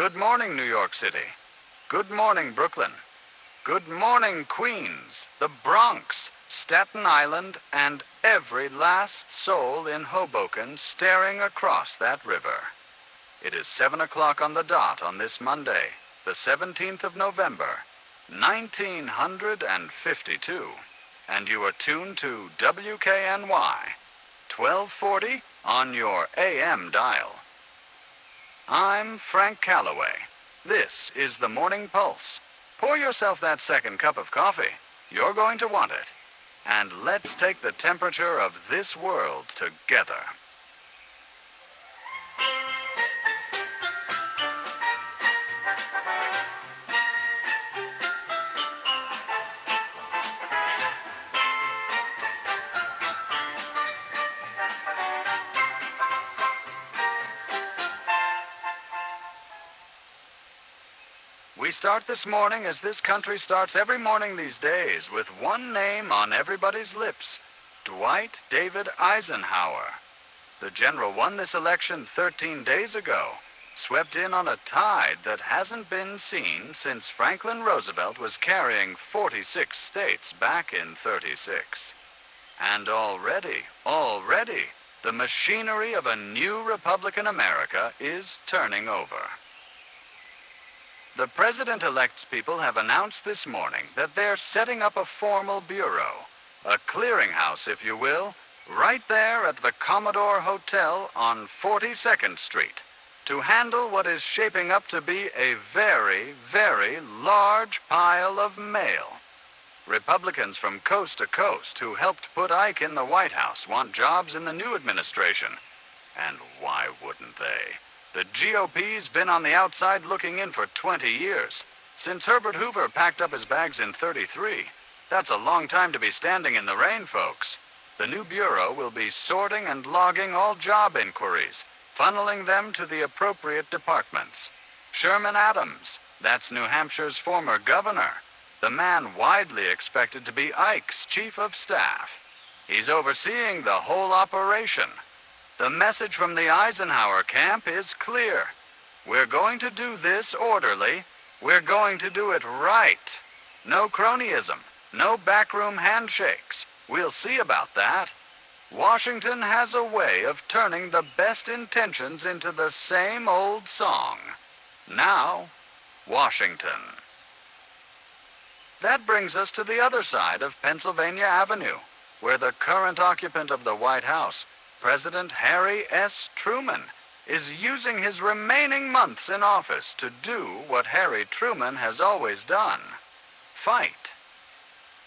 Good morning, New York City. Good morning, Brooklyn. Good morning, Queens, the Bronx, Staten Island, and every last soul in Hoboken staring across that river. It is 7 o'clock on the dot on this Monday, the 17th of November, 1952, and you are tuned to WKNY, 1240 on your AM dial. I'm Frank Calloway. This is the Morning Pulse. Pour yourself that second cup of coffee. You're going to want it. And let's take the temperature of this world together. We start this morning as this country starts every morning these days with one name on everybody's lips, Dwight David Eisenhower. The general won this election 13 days ago, swept in on a tide that hasn't been seen since Franklin Roosevelt was carrying 46 states back in 36. And already, the machinery of a new Republican America is turning over. The president-elect's people have announced this morning that they're setting up a formal bureau, a clearinghouse, if you will, right there at the Commodore Hotel on 42nd Street, to handle what is shaping up to be a very, very large pile of mail. Republicans from coast to coast who helped put Ike in the White House want jobs in the new administration. And why wouldn't they? The GOP's been on the outside looking in for 20 years. Since Herbert Hoover packed up his bags in 33. That's a long time to be standing in the rain, folks. The new bureau will be sorting and logging all job inquiries, funneling them to the appropriate departments. Sherman Adams, that's New Hampshire's former governor, the man widely expected to be Ike's chief of staff. He's overseeing the whole operation. The message from the Eisenhower camp is clear. We're going to do this orderly. We're going to do it right. No cronyism, no backroom handshakes. We'll see about that. Washington has a way of turning the best intentions into the same old song. Now, Washington. That brings us to the other side of Pennsylvania Avenue, where the current occupant of the White House, President Harry S. Truman, is using his remaining months in office to do what Harry Truman has always done: fight.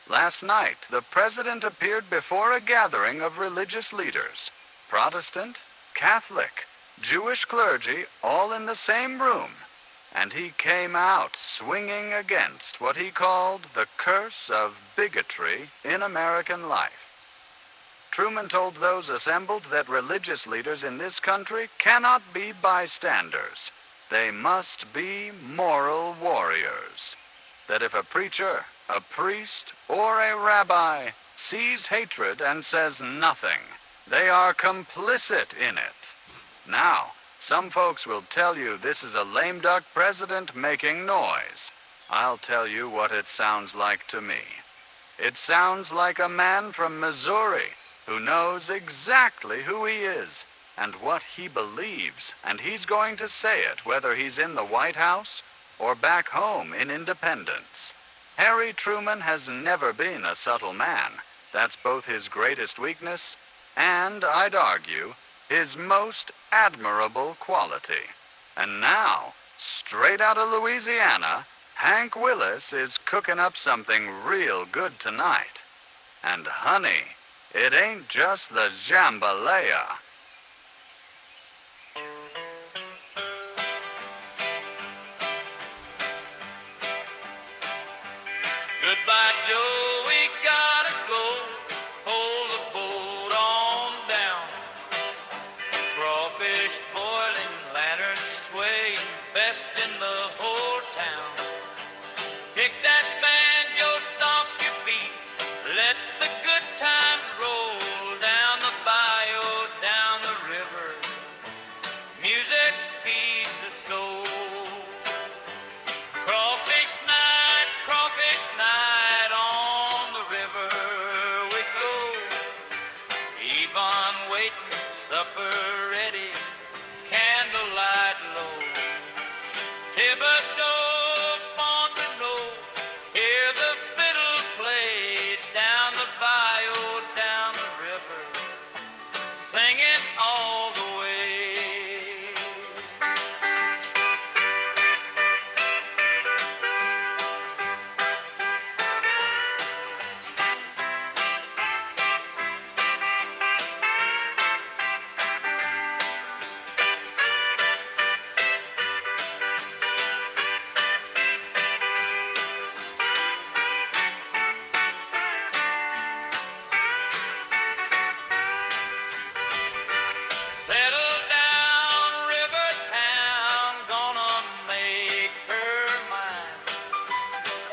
Last night, the president appeared before a gathering of religious leaders, Protestant, Catholic, Jewish clergy, all in the same room, and he came out swinging against what he called the curse of bigotry in American life. Truman told those assembled that religious leaders in this country cannot be bystanders. They must be moral warriors. That if a preacher, a priest, or a rabbi sees hatred and says nothing, they are complicit in it. Now, some folks will tell you this is a lame duck president making noise. I'll tell you what it sounds like to me. It sounds like a man from Missouri who knows exactly who he is and what he believes, and he's going to say it whether he's in the White House or back home in Independence. Harry Truman has never been a subtle man. That's both his greatest weakness and, I'd argue, his most admirable quality. And now, straight out of Louisiana, Hank Willis is cooking up something real good tonight. And honey, it ain't just the jambalaya. Goodbye, Joe, we gotta go. Hold the boat on down. Crawfish boiling, lanterns swaying, best in the whole town. Kick that banjo, stomp your feet. Let the good times roll down the bayou, down waiting, supper ready, candlelight low. Thibodeau, Fontenot, hear the fiddle play down the bayou, down the river, singing all the way. Settle down, river town, gonna make her mine.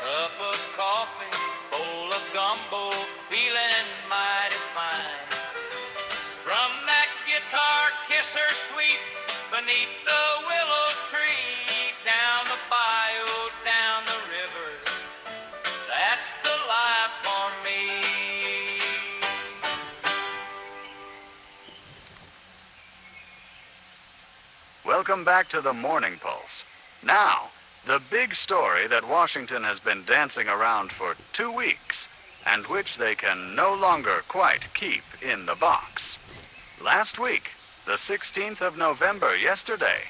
Cup of coffee, bowl of gumbo, feeling mighty fine. Strum that guitar, kiss her sweet, beneath the willow tree. Down the bayou, down the river, that's the life for me. Welcome back to the Morning Pulse. Now, the big story that Washington has been dancing around for 2 weeks, and which they can no longer quite keep in the box. Last week, the 16th of November, yesterday,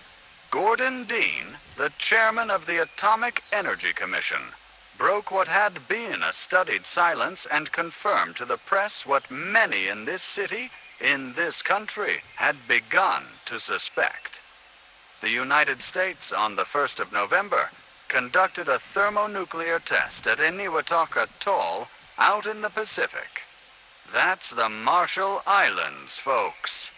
Gordon Dean, the chairman of the Atomic Energy Commission, broke what had been a studied silence and confirmed to the press what many in this city, in this country, had begun to suspect. The United States, on the 1st of November, conducted a thermonuclear test at Eniwetok Atoll out in the Pacific. That's the Marshall Islands, folks.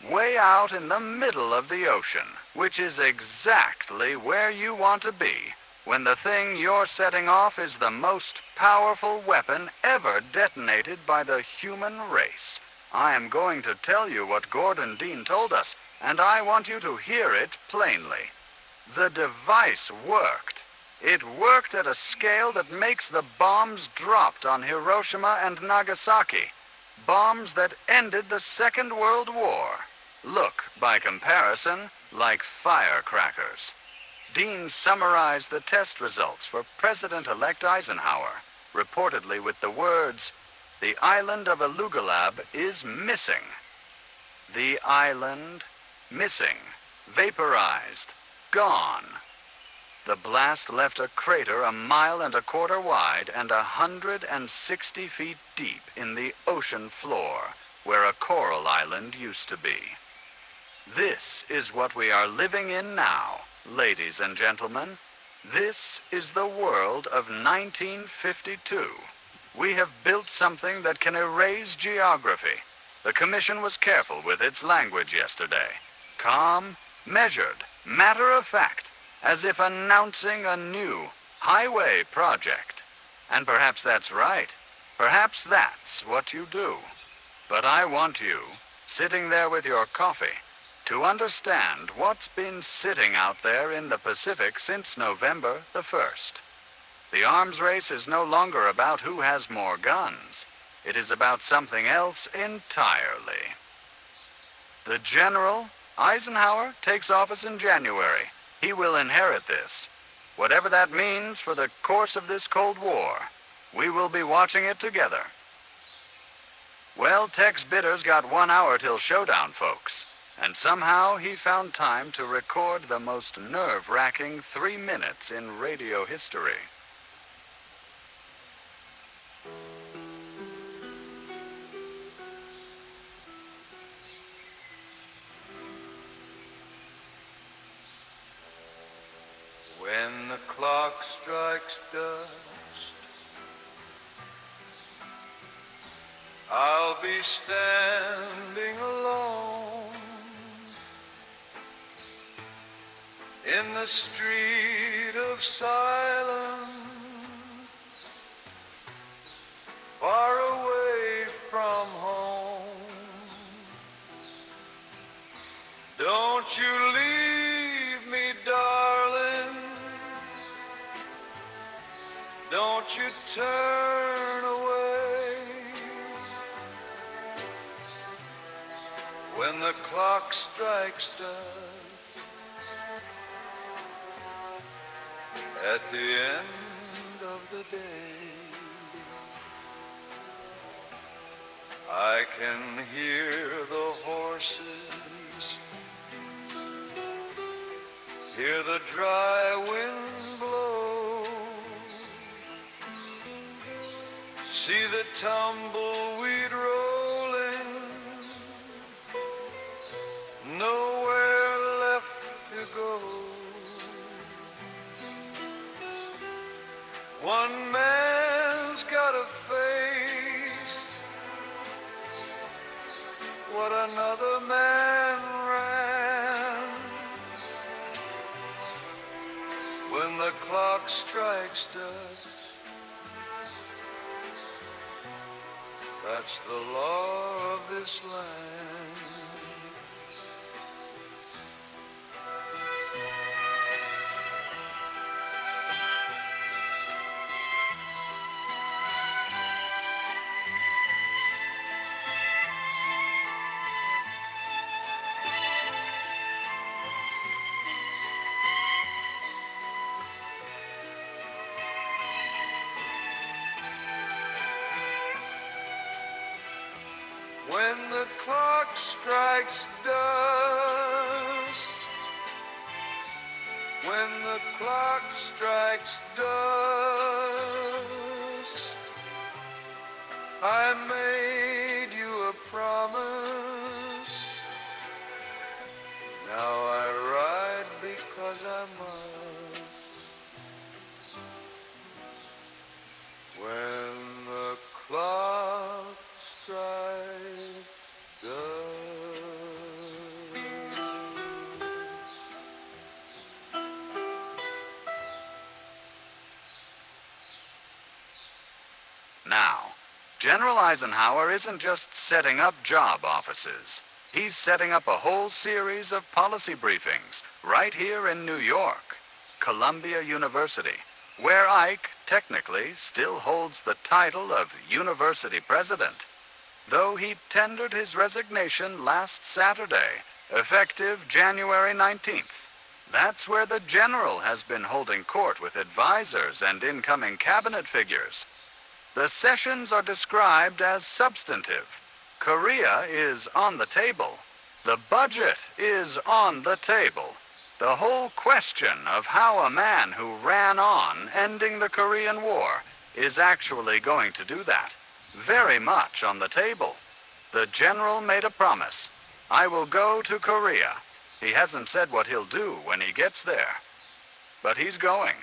Way out in the middle of the ocean, which is exactly where you want to be when the thing you're setting off is the most powerful weapon ever detonated by the human race. I am going to tell you what Gordon Dean told us, and I want you to hear it plainly. The device worked. It worked at a scale that makes the bombs dropped on Hiroshima and Nagasaki. Bombs that ended the Second World War. Look, by comparison, like firecrackers. Dean summarized the test results for President-elect Eisenhower, reportedly with the words, "The island of Elugalab is missing." The island missing, vaporized, gone. The blast left a crater 1.25 miles wide and 160 feet deep in the ocean floor, where a coral island used to be. This is what we are living in now, ladies and gentlemen. This is the world of 1952. We have built something that can erase geography. The commission was careful with its language yesterday. Calm, measured, matter of fact, as if announcing a new highway project. And perhaps that's right. Perhaps that's what you do. But I want you, sitting there with your coffee, to understand what's been sitting out there in the Pacific since November the 1st. The arms race is no longer about who has more guns. It is about something else entirely. The General, Eisenhower, takes office in January. He will inherit this. Whatever that means for the course of this Cold War, we will be watching it together. Well, Tex Bitter's got 1 hour till showdown, folks. And somehow he found time to record the most nerve-wracking 3 minutes in radio history. When the clock strikes dust, I'll be standing alone in the street of silence, far away from home. Don't you leave me, darling. Don't you turn away. when the clock strikes dusk. At the end of the day, I can hear the horses, hear the dry wind blow, see the tumbleweed rolling, nowhere left to go. One man's got a face what another man ran. When the clock strikes dusk, that's the law of this land. When the clock strikes dust, when the clock strikes dust, I made you a promise. Now I ride because I must. When the clock strikes Now, General Eisenhower isn't just setting up job offices. He's setting up a whole series of policy briefings right here in New York, Columbia University, where Ike technically still holds the title of university president, though he tendered his resignation last Saturday, effective January 19th. That's where the general has been holding court with advisors and incoming cabinet figures. The sessions are described as substantive. Korea is on the table. The budget is on the table. The whole question of how a man who ran on ending the Korean War is actually going to do that, very much on the table. The general made a promise. I will go to Korea. He hasn't said what he'll do when he gets there. But he's going.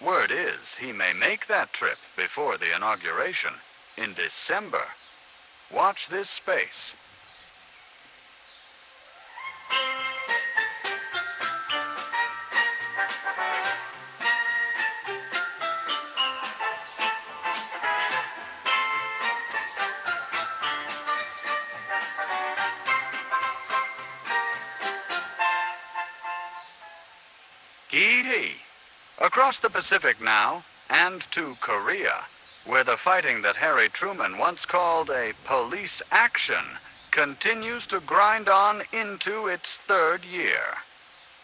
Word is he may make that trip before the inauguration in December. Watch this space. Hee-hee. Across the Pacific now, and to Korea, where the fighting that Harry Truman once called a police action continues to grind on into its third year.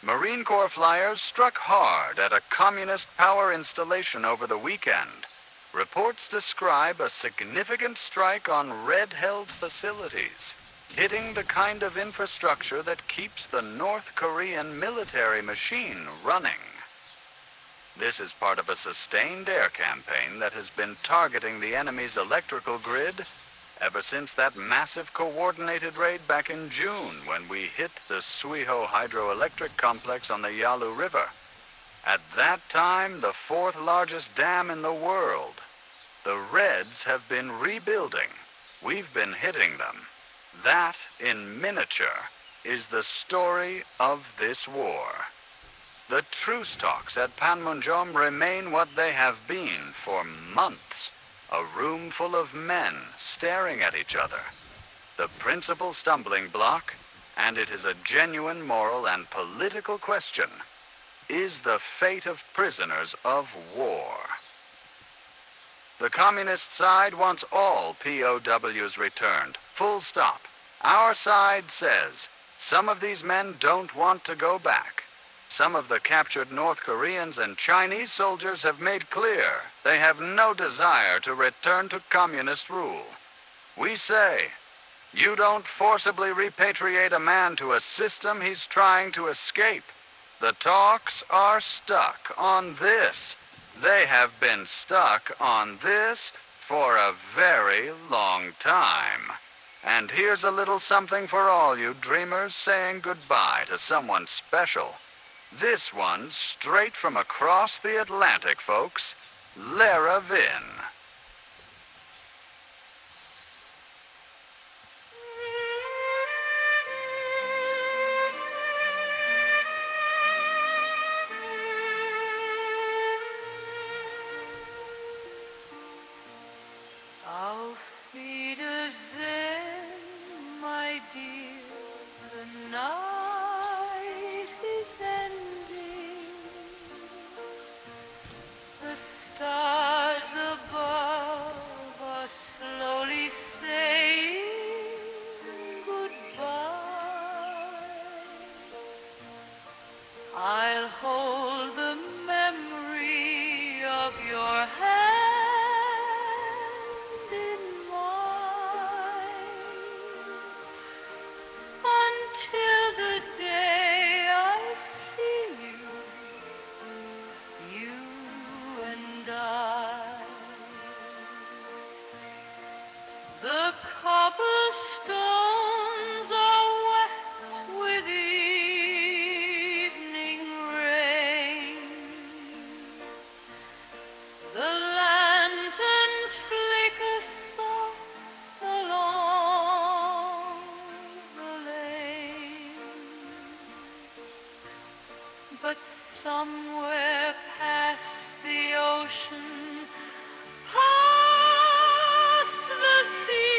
Marine Corps flyers struck hard at a communist power installation over the weekend. Reports describe a significant strike on red-held facilities, hitting the kind of infrastructure that keeps the North Korean military machine running. This is part of a sustained air campaign that has been targeting the enemy's electrical grid ever since that massive coordinated raid back in June when we hit the Suiho hydroelectric complex on the Yalu River. At that time, the fourth largest dam in the world. The Reds have been rebuilding. We've been hitting them. That, in miniature, is the story of this war. The truce talks at Panmunjom remain what they have been for months. A room full of men staring at each other. The principal stumbling block, and it is a genuine moral and political question, is the fate of prisoners of war. The communist side wants all POWs returned, full stop. Our side says some of these men don't want to go back. Some of the captured North Koreans and Chinese soldiers have made clear they have no desire to return to communist rule. We say, you don't forcibly repatriate a man to a system he's trying to escape. The talks are stuck on this. They have been stuck on this for a very long time. And here's a little something for all you dreamers saying goodbye to someone special. This one's straight from across the Atlantic, folks. Lera Vynn. Auf Wiedersehen, my dear, the night is ending. The stars above are slowly saying goodbye. I'll hold the memory of your hand in mine until the day I see you and I. The cobblestones are wet with evening rain. The lanterns flicker soft along the lane. But somewhere past the ocean, past the sea,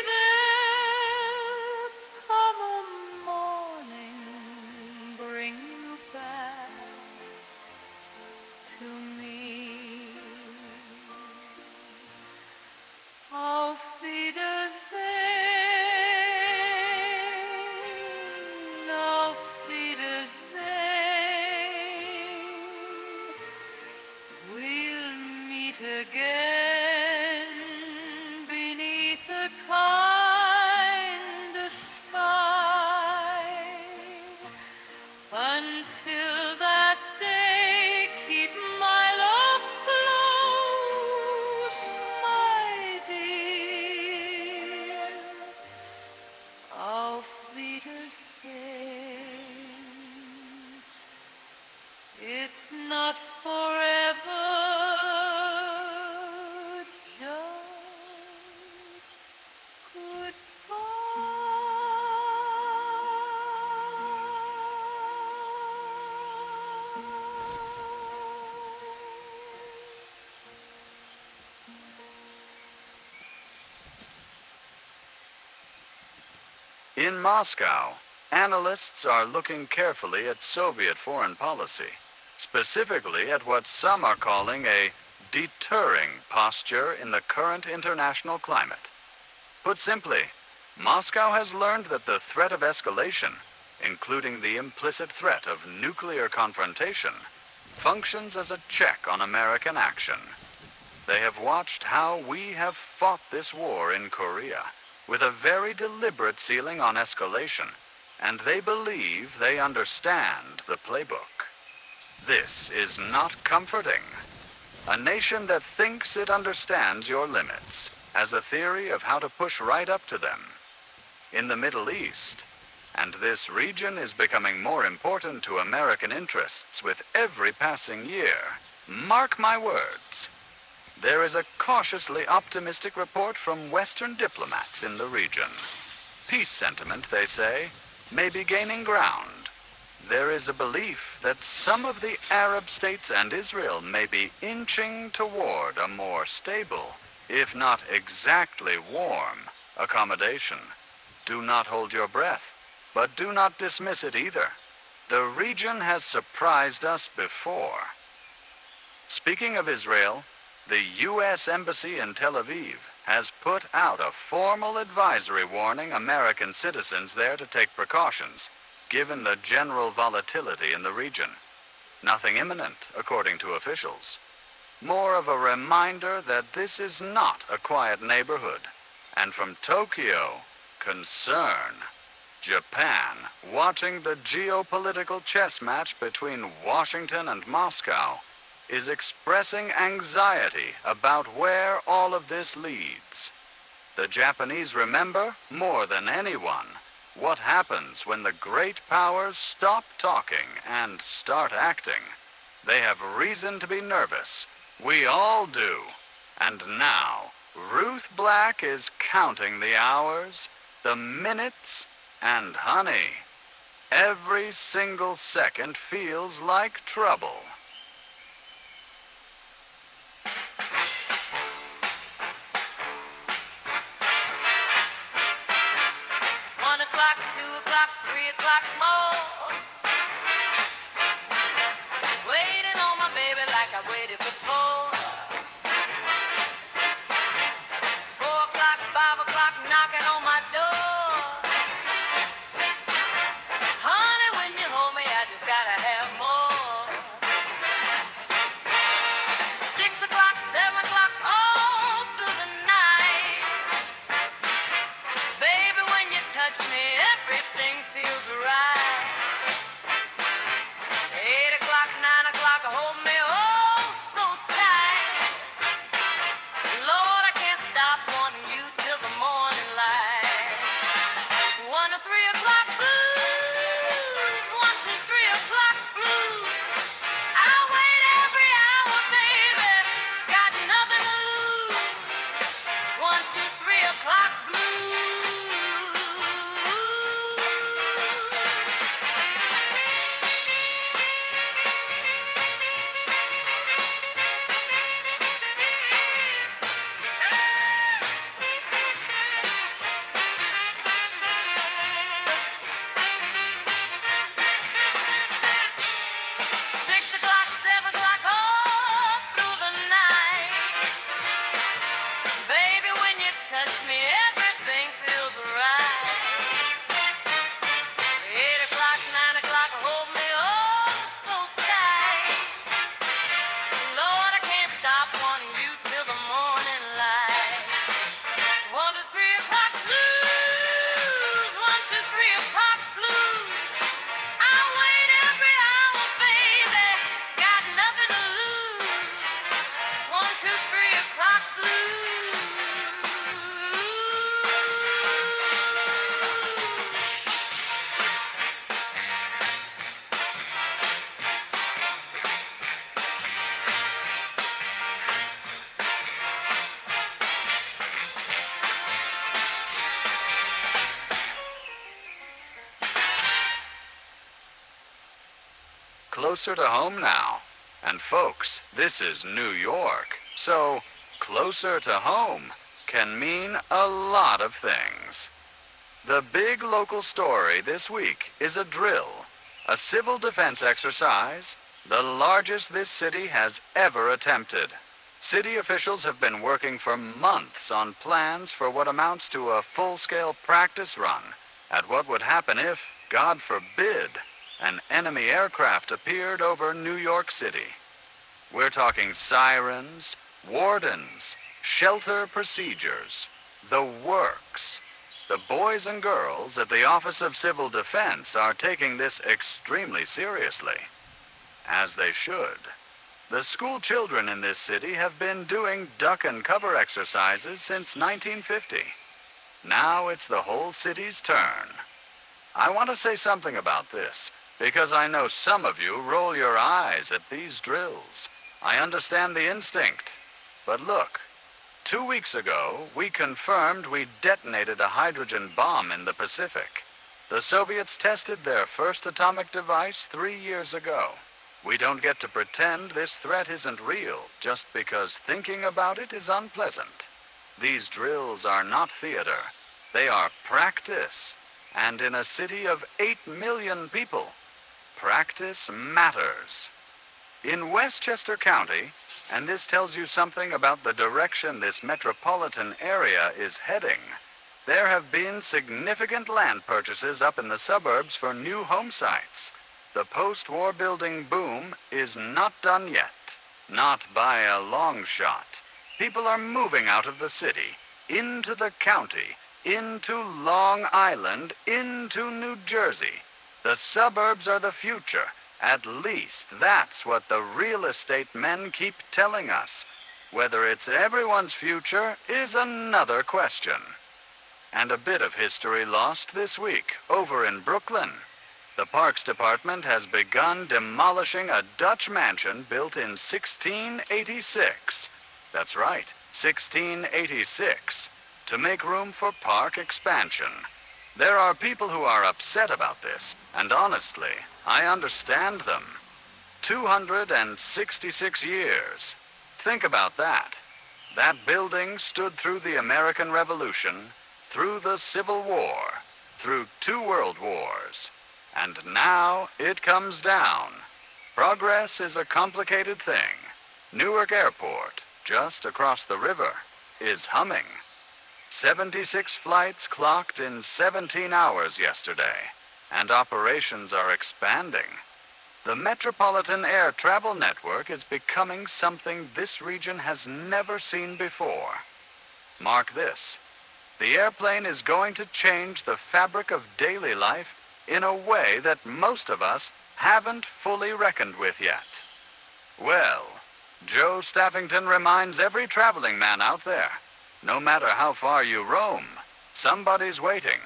there'll come a morning, bring you back to me. Auf Wiedersehen, auf Wiedersehen. We'll meet again beneath a kind of sky. Until that day, keep my love close, my dear. Auf Wiedersehen. It's not forever, just goodbye. In Moscow, analysts are looking carefully at Soviet foreign policy, specifically at what some are calling a deterring posture in the current international climate. Put simply, Moscow has learned that the threat of escalation, including the implicit threat of nuclear confrontation, functions as a check on American action. They have watched how we have fought this war in Korea, with a very deliberate ceiling on escalation, and they believe they understand the playbook. This is not comforting. A nation that thinks it understands your limits has a theory of how to push right up to them. In the Middle East, and this region is becoming more important to American interests with every passing year, mark my words, there is a cautiously optimistic report from Western diplomats in the region. Peace sentiment, they say, may be gaining ground. There is a belief that some of the Arab states and Israel may be inching toward a more stable, if not exactly warm, accommodation. Do not hold your breath, but do not dismiss it either. The region has surprised us before. Speaking of Israel, the U.S. Embassy in Tel Aviv has put out a formal advisory warning American citizens there to take precautions, given the general volatility in the region. Nothing imminent, according to officials. More of a reminder that this is not a quiet neighborhood. And from Tokyo, concern. Japan, watching the geopolitical chess match between Washington and Moscow, is expressing anxiety about where all of this leads. The Japanese remember, more than anyone, what happens when the great powers stop talking and start acting. They have reason to be nervous. We all do. And now, Ruth Black is counting the hours, the minutes, and honey, every single second feels like trouble. 1 o'clock, 2 o'clock, 3 o'clock more. Waiting on my baby like I waited before. 4 o'clock, 5 o'clock, knocking on my door. Honey, when you hold me, I just gotta have more. 6 o'clock, 7 o'clock, all through the night. Baby, when you touch me, everything feels right. 8 o'clock, 9 o'clock, hold me oh so tight. Lord, I can't stop wanting you till the morning light. 1 to 3 o'clock blues, 1 to 3 o'clock blues. I'll wait every hour, baby, got nothing to lose. 1 to 3 o'clock blues. Closer to home now. And folks, this is New York. So, closer to home can mean a lot of things. The big local story this week is a drill, a civil defense exercise, the largest this city has ever attempted. City officials have been working for months on plans for what amounts to a full-scale practice run at what would happen if, God forbid, an enemy aircraft appeared over New York City. We're talking sirens, wardens, shelter procedures, the works. The boys and girls at the Office of Civil Defense are taking this extremely seriously, as they should. The school children in this city have been doing duck and cover exercises since 1950. Now it's the whole city's turn. I want to say something about this, because I know some of you roll your eyes at these drills. I understand the instinct. But look, 2 weeks ago, we confirmed we detonated a hydrogen bomb in the Pacific. The Soviets tested their first atomic device 3 years ago. We don't get to pretend this threat isn't real just because thinking about it is unpleasant. These drills are not theater. They are practice. And in a city of 8 million people, practice matters. In Westchester County, And this tells you something about the direction this metropolitan area is heading. There have been significant land purchases up in the suburbs for new home sites. The post-war building boom is not done yet. Not by a long shot. People are moving out of the city, into the county, into Long Island, into New Jersey. The suburbs are the future. At least that's what the real estate men keep telling us. Whether it's everyone's future is another question. And a bit of history lost this week over in Brooklyn. The Parks Department has begun demolishing a Dutch mansion built in 1686. That's right, 1686, to make room for park expansion. There are people who are upset about this, and honestly, I understand them. 266 years. Think about that. That building stood through the American Revolution, through the Civil War, through 2 world wars. And now it comes down. Progress is a complicated thing. Newark Airport, just across the river, is humming. 76 flights clocked in 17 hours yesterday, and operations are expanding. The Metropolitan Air Travel Network is becoming something this region has never seen before. Mark this. The airplane is going to change the fabric of daily life in a way that most of us haven't fully reckoned with yet. Well, Joe Staffington reminds every traveling man out there, no matter how far you roam, somebody's waiting.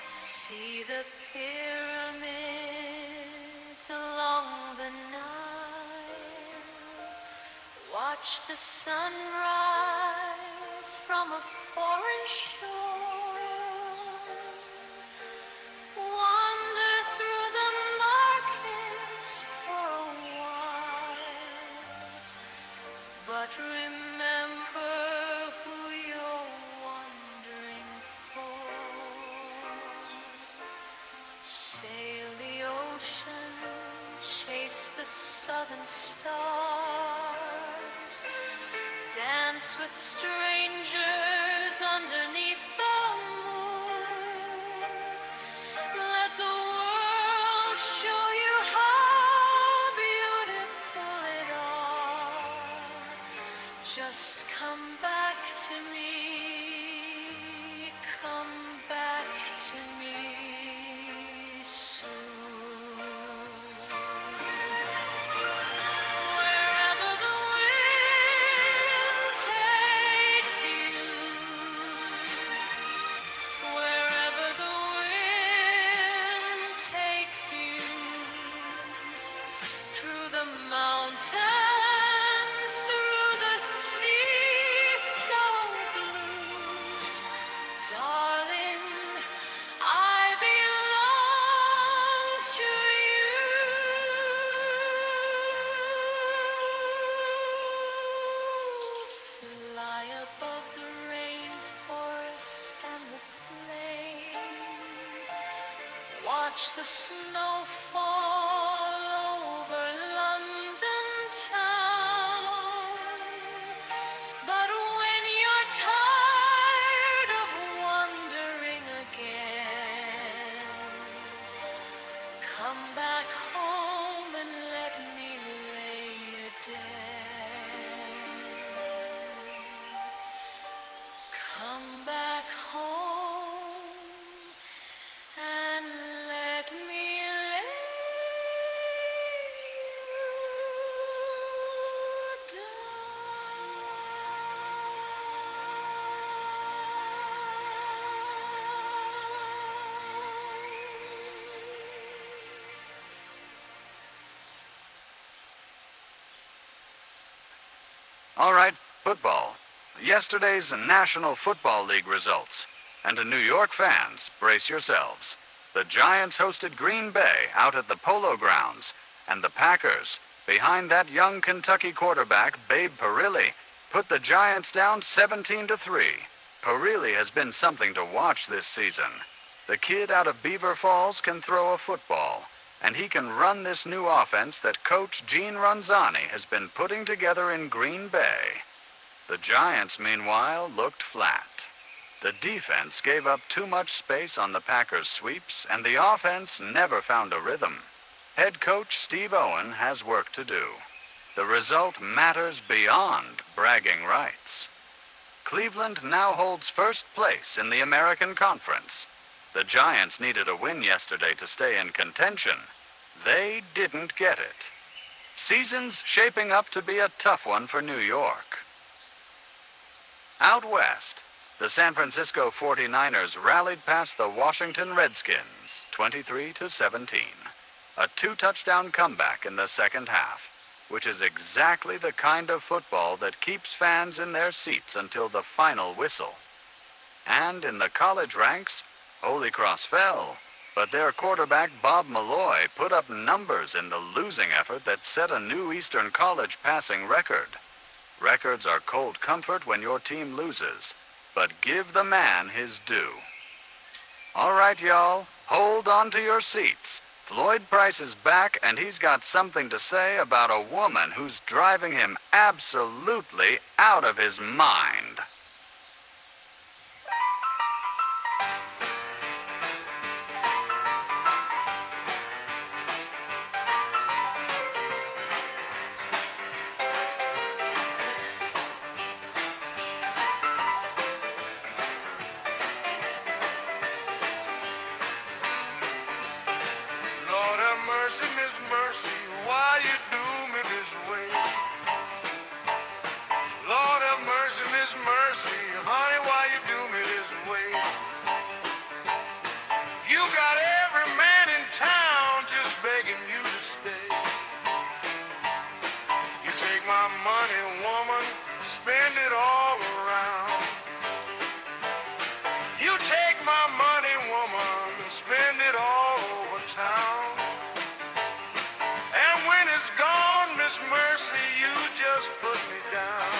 See the pyramids along the Nile. Watch the sunrise from a foreign shore. Wander through the markets for a while. But remember who you're wandering for. Sail the ocean, chase the southern stars, dance with strangers underneath the moon. Let the world show you how beautiful it all. Just come back to me, come back to me soon. Wherever the wind takes you, wherever the wind takes you, through the mountains, through the sea so blue, darling, I belong to you. Fly above the rainforest and the plain. Watch the snow fall over London town. But when you're tired of wandering again, come back home and let me lay you down. Come back home and let me lay you All right, football. Yesterday's National Football League results. And to New York fans, brace yourselves. The Giants hosted Green Bay out at the Polo Grounds, and the Packers behind that young Kentucky quarterback, Babe Parilli, put the Giants down 17-3. Parilli has been something to watch this season. The kid out of Beaver Falls can throw a football, and he can run this new offense that Coach Gene Ronzani has been putting together in Green Bay. The Giants, meanwhile, looked flat. The defense gave up too much space on the Packers' sweeps, and the offense never found a rhythm. Head coach Steve Owen has work to do. The result matters beyond bragging rights. Cleveland now holds first place in the American Conference. The Giants needed a win yesterday to stay in contention. They didn't get it. Season's shaping up to be a tough one for New York. Out west, the San Francisco 49ers rallied past the Washington Redskins, 23-17. A two-touchdown comeback in the second half, which is exactly the kind of football that keeps fans in their seats until the final whistle. And in the college ranks, Holy Cross fell, but their quarterback Bob Malloy put up numbers in the losing effort that set a new Eastern College passing record. Records are cold comfort when your team loses, but give the man his due. All right, y'all, hold on to your seats. Floyd Price is back, and he's got something to say about a woman who's driving him absolutely out of his mind. Lord have mercy, Miss Mercy, why you do me this way? Lord have mercy, Miss Mercy, honey, why you do me this way? You got every man in town just begging you to stay. You take my money, woman, spend it all around. You take my money, woman, spend it all over town. And when it's gone, Miss Mercy, you just put me down.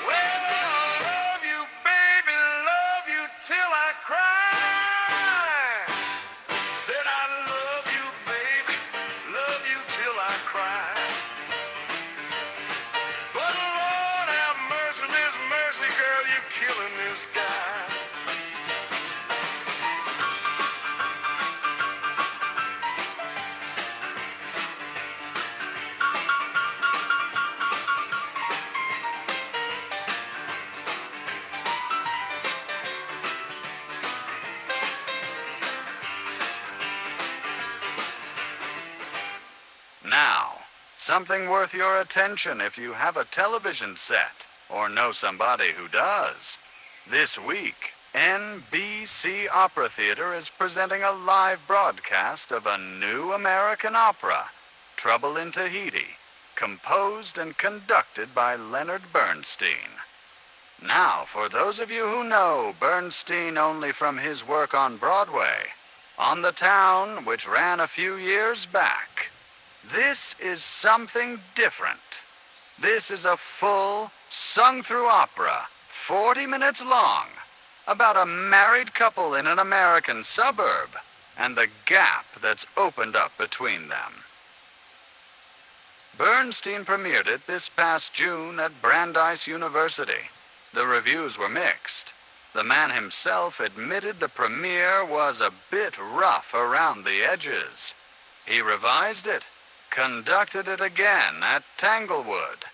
Well, I love you, baby, love you till I cry. Said I love you, baby, love you till I cry. But Lord have mercy, Miss Mercy, girl, you're killing this guy. Now, something worth your attention if you have a television set or know somebody who does. This week, NBC Opera Theater is presenting a live broadcast of a new American opera, Trouble in Tahiti, composed and conducted by Leonard Bernstein. Now, for those of you who know Bernstein only from his work on Broadway, On the Town, which ran a few years back, this is something different. This is a full, sung-through opera, 40 minutes long, about a married couple in an American suburb and the gap that's opened up between them. Bernstein premiered it this past June at Brandeis University. The reviews were mixed. The man himself admitted the premiere was a bit rough around the edges. He revised it, conducted it again at Tanglewood,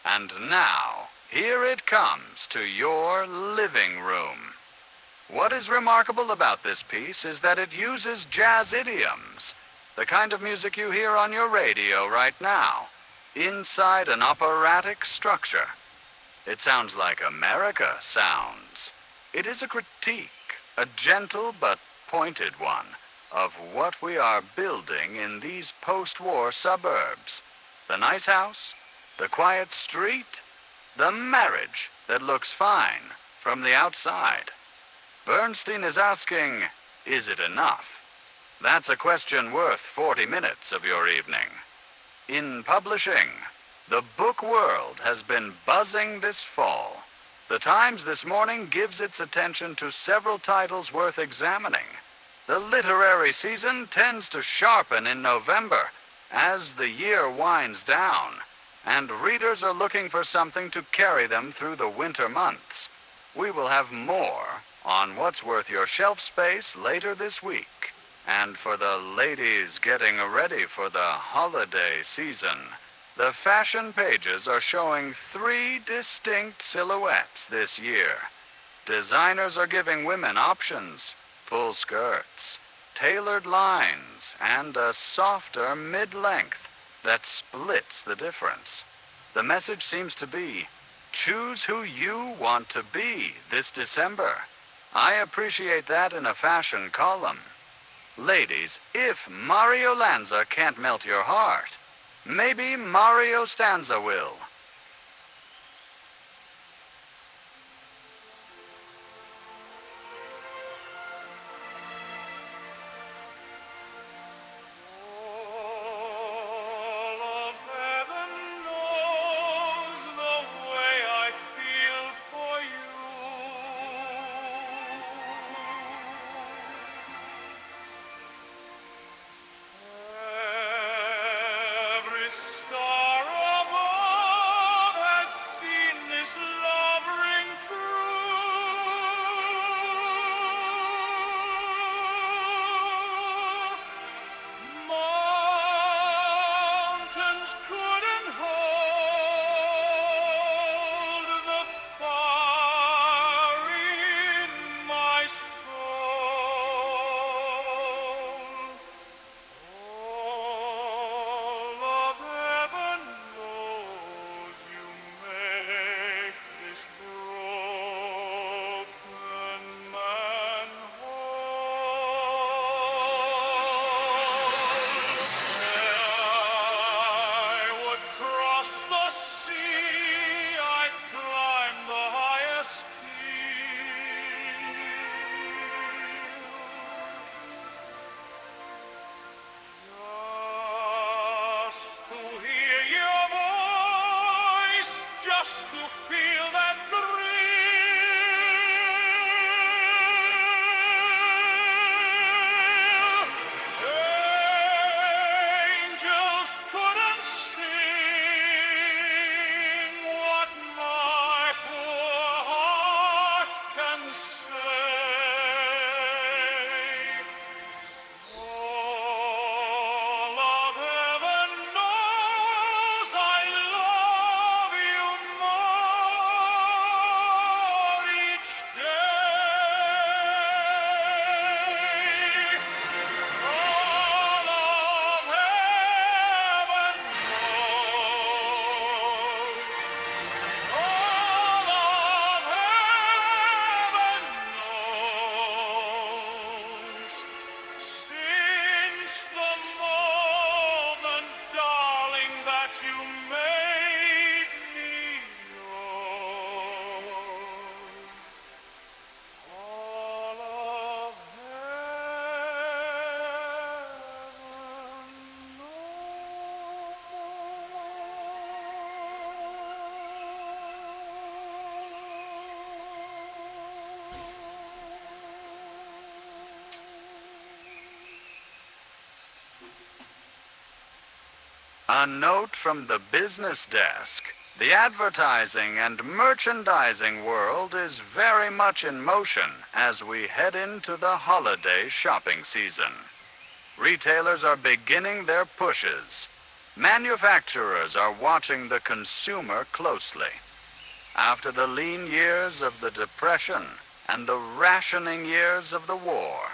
and now Here it comes to your living room. What is remarkable about this piece is that it uses jazz idioms, the kind of music you hear on your radio right now, inside an operatic structure. It sounds like America sounds. It is a critique, a gentle but pointed one, of what we are building in these post-war suburbs. The nice house, the quiet street, the marriage that looks fine from the outside. Bernstein is asking, is it enough? That's a question worth 40 minutes of your evening. In publishing, the book world has been buzzing this fall. The Times this morning gives its attention to several titles worth examining. The literary season tends to sharpen in November as the year winds down, and readers are looking for something to carry them through the winter months. We will have more on what's worth your shelf space later this week. And for the ladies getting ready for the holiday season, the fashion pages are showing 3 distinct silhouettes this year. Designers are giving women options, full skirts, tailored lines, and a softer mid-length that splits the difference. The message seems to be, choose who you want to be this December. I appreciate that in a fashion column. Ladies, if Mario Lanza can't melt your heart, maybe Mario Stanza will. All of heaven knows the way I feel for you. Every star above has seen this love ring true. Mountains couldn't hold the fire in my soul. All of heaven knows you make this broken man whole. I would cross the sea, I'd climb the highest hill, just to hear your voice, just to feel that thrill. Angels couldn't sing what my poor heart can say. All of heaven knows I love you more each day. All of heaven knows. All of heaven knows. Since the moment, darling, that you made me yours, all of A note from the business desk. The advertising and merchandising world is very much in motion as we head into the holiday shopping season. Retailers are beginning their pushes. Manufacturers are watching the consumer closely. After the lean years of the Depression and the rationing years of the war,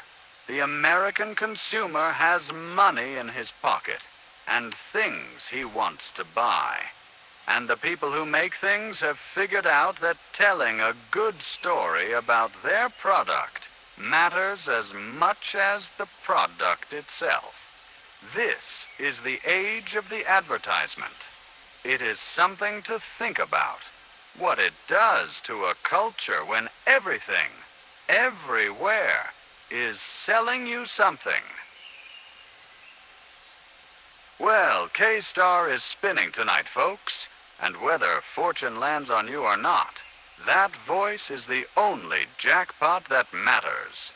the American consumer has money in his pocket and things he wants to buy. And the people who make things have figured out that telling a good story about their product matters as much as the product itself. This is the age of the advertisement. It is something to think about. What it does to a culture when everything, everywhere, is selling you something. Well, K-Star is spinning tonight, folks. And whether fortune lands on you or not, that voice is the only jackpot that matters.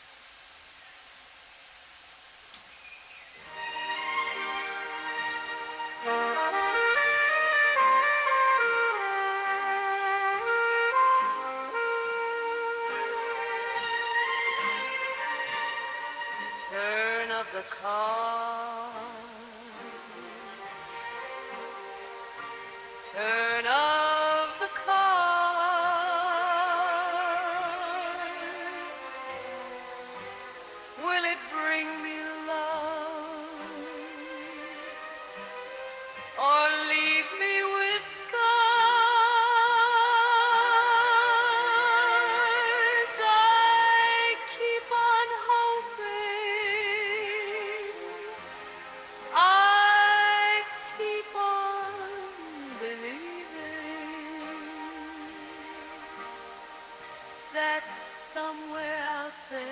Turn of the car, turn of the car. Will it bring me love or leave me with scars? I keep on hoping, I keep on believing that somewhere out there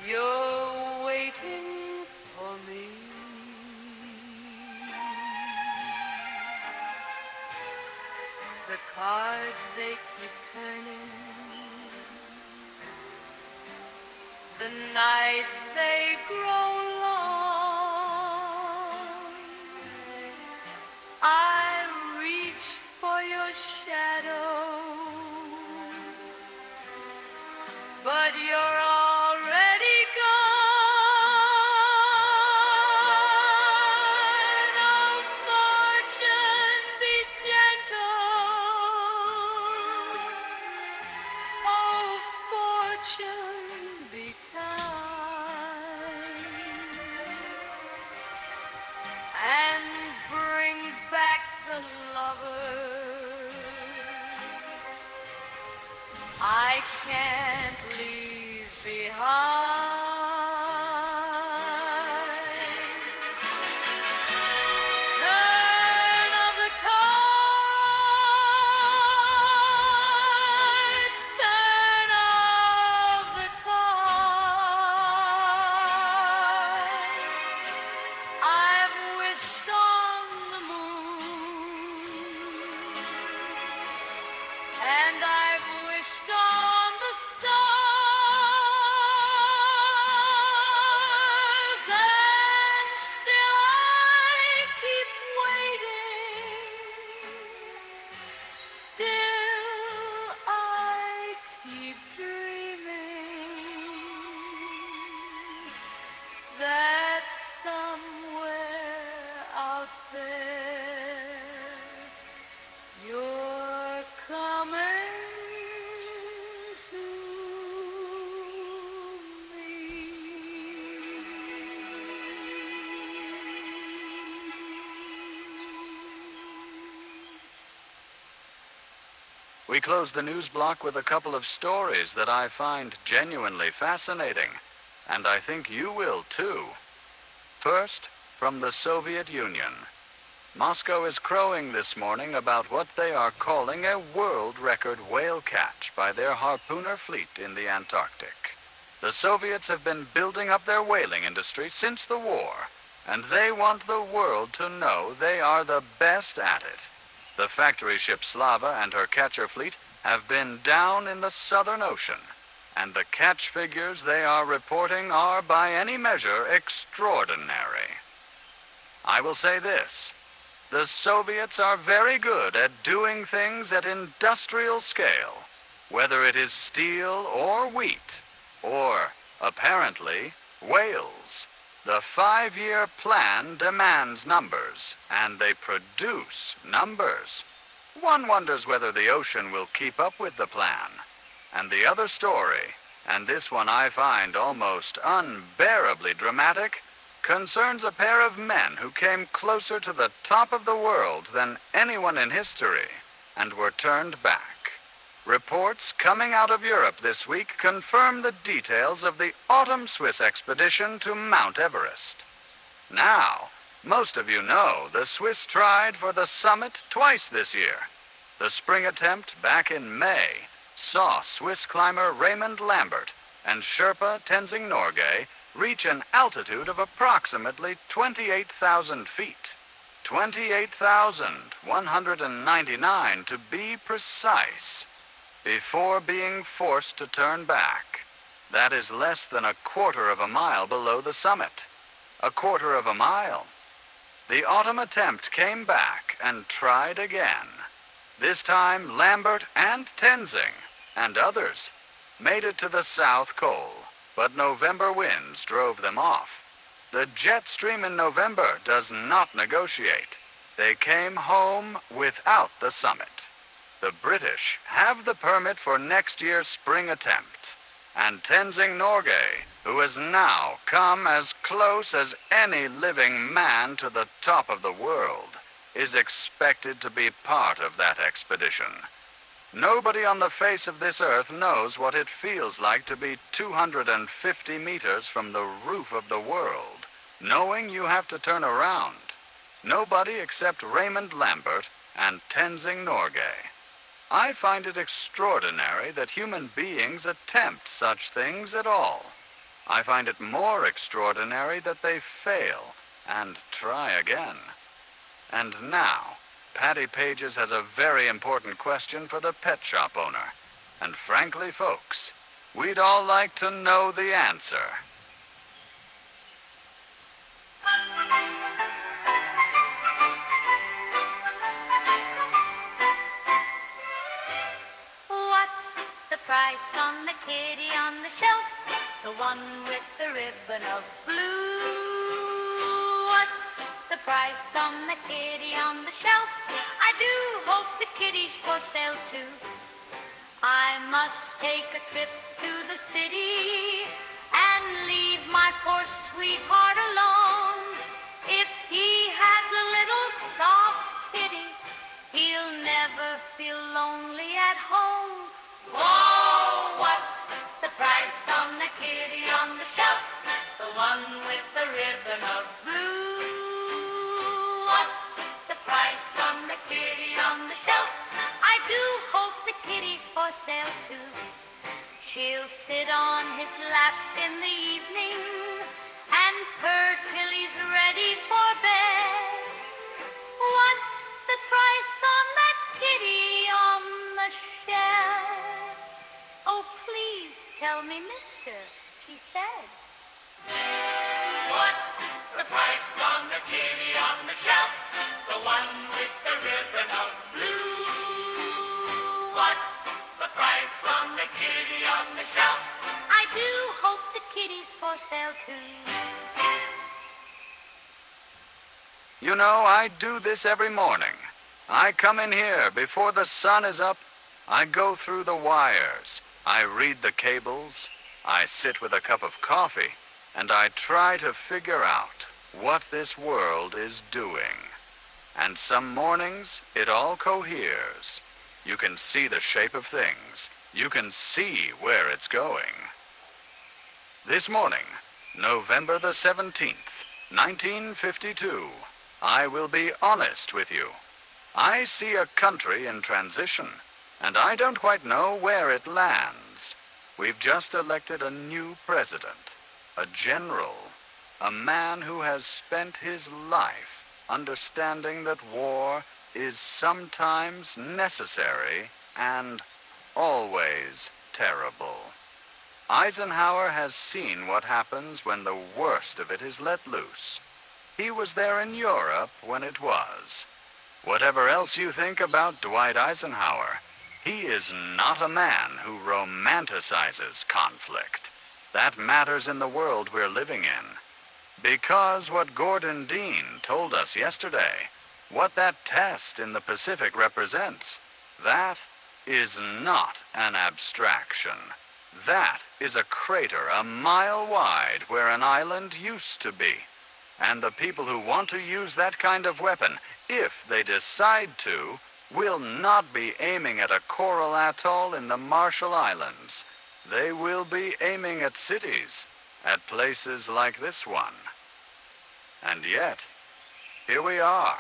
you're waiting for me. The cards they keep turning, the nights they grow long. I reach for your shadow, but you're already gone. Oh, fortune, be gentle. Oh, fortune, be kind, and bring back the lover I can't leave behind. Turn of the card, turn of the card. I've wished on the moon, and I've wished on the stars, and still I keep waiting, still I keep dreaming that somewhere out there you're coming to me. We close the news block with a couple of stories that I find genuinely fascinating, and I think you will too. First, from the Soviet Union. Moscow is crowing this morning about what they are calling a world record whale catch by their harpooner fleet in the Antarctic. The Soviets have been building up their whaling industry since the war, and they want the world to know they are the best at it. The factory ship Slava and her catcher fleet have been down in the Southern Ocean, and the catch figures they are reporting are, by any measure, extraordinary. I will say this: the Soviets are very good at doing things at industrial scale, whether it is steel or wheat, or, apparently, whales. The 5-year plan demands numbers, and they produce numbers. One wonders whether the ocean will keep up with the plan. And the other story, and this one I find almost unbearably dramatic, concerns a pair of men who came closer to the top of the world than anyone in history, and were turned back. Reports coming out of Europe this week confirm the details of the autumn Swiss expedition to Mount Everest. Now, most of you know the Swiss tried for the summit twice this year. The spring attempt back in May saw Swiss climber Raymond Lambert and Sherpa Tenzing Norgay reach an altitude of approximately 28,000 feet. 28,199 to be precise, before being forced to turn back. That is less than a quarter of a mile below the summit. A quarter of a mile. The autumn attempt came back and tried again. This time, Lambert and Tenzing, and others, made it to the South Col, but November winds drove them off. The jet stream in November does not negotiate. They came home without the summit. The British have the permit for next year's spring attempt, and Tenzing Norgay, who has now come as close as any living man to the top of the world, is expected to be part of that expedition. Nobody on the face of this earth knows what it feels like to be 250 meters from the roof of the world, knowing you have to turn around. Nobody except Raymond Lambert and Tenzing Norgay. I find it extraordinary that human beings attempt such things at all. I find it more extraordinary that they fail and try again. And now, Patty Pages has a very important question for the pet shop owner. And frankly, folks, we'd all like to know the answer. Price on the kitty on the shelf, the one with the ribbon of blue. What's the price on the kitty on the shelf? I do hope the kitty's for sale too. I must take a trip to the city and leave my poor sweetheart alone. If he has a little soft pity, he'll never feel lonely at home. Whoa, what's the price on the kitty on the shelf? The one with the ribbon of blue. What's the price on the kitty on the shelf? I do hope the kitty's for sale too. She'll sit on his lap in the evening and purr till he's ready for bed. What's the price on that kitty on the shelf? Oh, please tell me, mister, she said. What's the price on the kitty on the shelf? The one with the ribbon of blue. What's the price on the kitty on the shelf? I do hope the kitty's for sale too. You know, I do this every morning. I come in here before the sun is up. I go through the wires. I read the cables, I sit with a cup of coffee, and I try to figure out what this world is doing. And some mornings, it all coheres. You can see the shape of things. You can see where it's going. This morning, November the 17th, 1952, I will be honest with you. I see a country in transition, and I don't quite know where it lands. We've just elected a new president, a general, a man who has spent his life understanding that war is sometimes necessary and always terrible. Eisenhower has seen what happens when the worst of it is let loose. He was there in Europe when it was. Whatever else you think about Dwight Eisenhower, he is not a man who romanticizes conflict. That matters in the world we're living in. Because what Gordon Dean told us yesterday, what that test in the Pacific represents, that is not an abstraction. That is a crater a mile wide where an island used to be. And the people who want to use that kind of weapon, if they decide to, will not be aiming at a coral atoll in the Marshall Islands. They will be aiming at cities, at places like this one. And yet, here we are.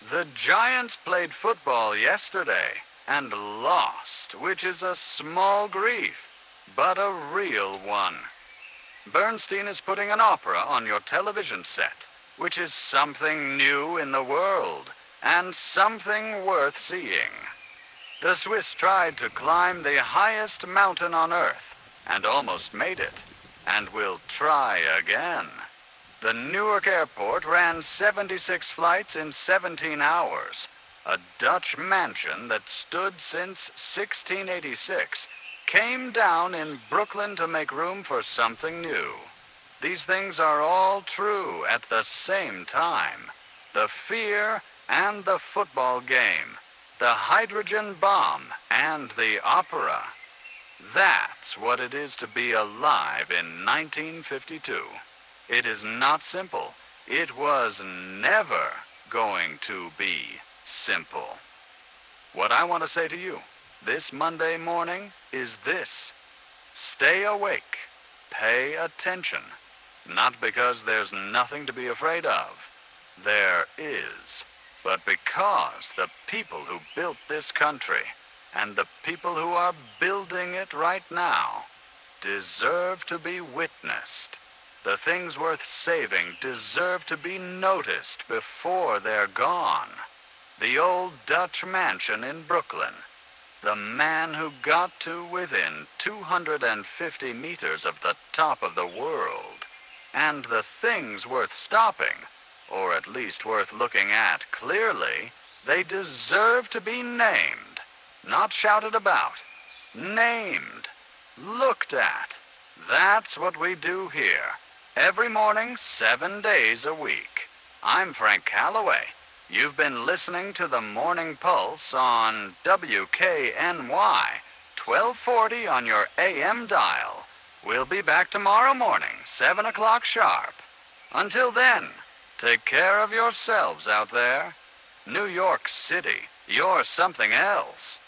The Giants played football yesterday and lost, which is a small grief, but a real one. Bernstein is putting an opera on your television set, which is something new in the world and something worth seeing. The Swiss tried to climb the highest mountain on Earth and almost made it, and will try again. The Newark airport ran 76 flights in 17 hours. A Dutch mansion that stood since 1686 came down in Brooklyn to make room for something new. These things are all true at the same time. The fear and the football game, the hydrogen bomb and the opera. That's what it is to be alive in 1952. It is not simple. It was never going to be simple. What I want to say to you this Monday morning is this: stay awake, pay attention, not because there's nothing to be afraid of. There is, but because the people who built this country and the people who are building it right now deserve to be witnessed. The things worth saving deserve to be noticed before they're gone. The old Dutch mansion in Brooklyn, the man who got to within 250 meters of the top of the world, and the things worth stopping, or at least worth looking at clearly, they deserve to be named, not shouted about. Named, looked at. That's what we do here. Every morning, 7 days a week. I'm Frank Calloway. You've been listening to the Morning Pulse on WKNY, 1240 on your AM dial. We'll be back tomorrow morning, 7 o'clock sharp. Until then, take care of yourselves out there. New York City, you're something else.